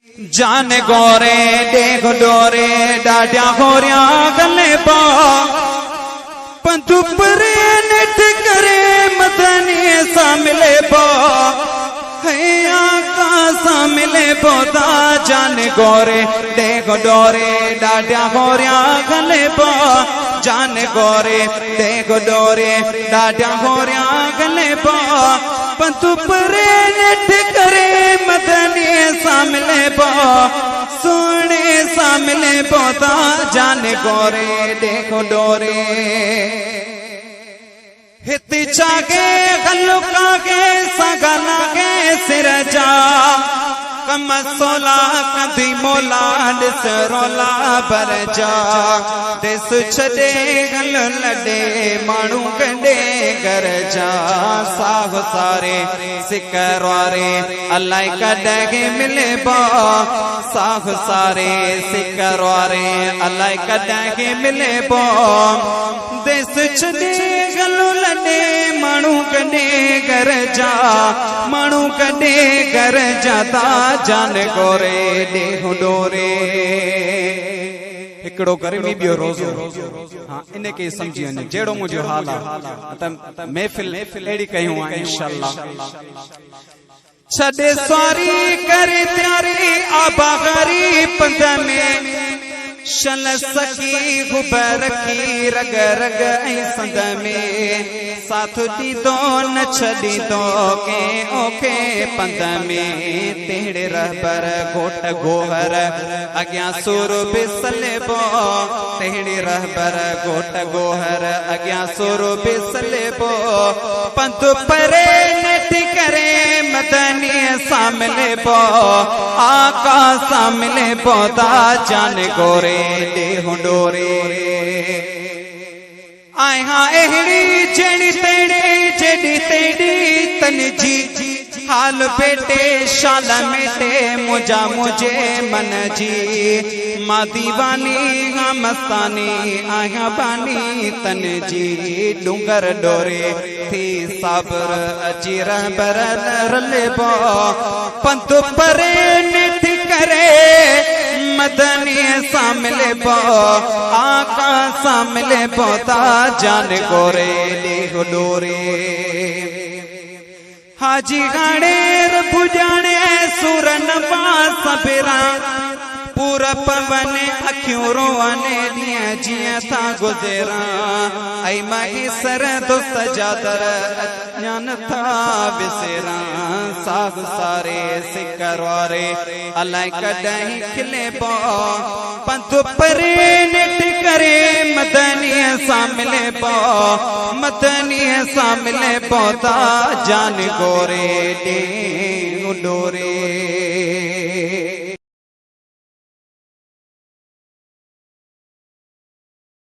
जान गोरे देख डोरे डाड्या गोरिया गले पा पंतु परे नेट करे मदनी सा मिले पा आका सा मिले पोता जान गोरे देख डोरे डाड्या गोरिया गले पा जान गोरे देख डोरे डाड्या गोरिया गले पा पंतु परे नेट करे मदनी सा मिले पा सोने सा मिले पोता जान गोरे देखो डोरे हित चागे गलुका के सगना के सिरजा कम सोला कदी मोला दिसरोला बरजा देस छदे गल लडे मानू कंडे गरजा साग सारे सिकरवारे अल्लाह कदे मिले बा साग सारे सिकरवारे अल्लाह कदे मिले बा देस छदे गल लडे मानू कंडे गरजा मानू कंडे गरजा ता जान गोरे देह डोरे हिकड़ो गर्मी बियो रोज़ो हां इन के समझी वने जेड़ो मुजो हाल आ महफिल एड़ी कयूं आ इंशाअल्लाह छडे सवारी करे त्यारी आबा गरीब पंद में शल सकी गुबर की रग रग ऐ संद में साथ दी दो न छदी दो के ओके पंद में तेड़े रहबर गोट गोहर अग्या सुर बिसले बो तेड़े रहबर गोट गोहर अग्या सुर बिसले बो पंत परे नेट करे मदनी सामले बो आका सामले पोता जान गोरे देह डोरे आय हाँ एहड़ी जेड़ी तेड़ी तन जी हाल बेटे शाल मेटे मुझा मुझे मन जी माँ दीवानी हाँ मस्तानी आया बानी तन जी डूंगर डोरे थी साबर अजी रहबर रले बो पंतु परे निठ करे मदनी सामले बो आका सामले पोता जान गोरे देह डोरे हाजी गाड़े भुजाने सुरन सबरा पूरा पवन अखियों रोने दिया जिया था गुजरा आई माही सर दोस्त जादर अज्ञान था बिसेरा साग सारे सिकरवारे अल्लाह कदही खिले बो पंतु परे नेट करे मदनी सामले बो मदनी सामले पोता जान गोरे दे डोरे।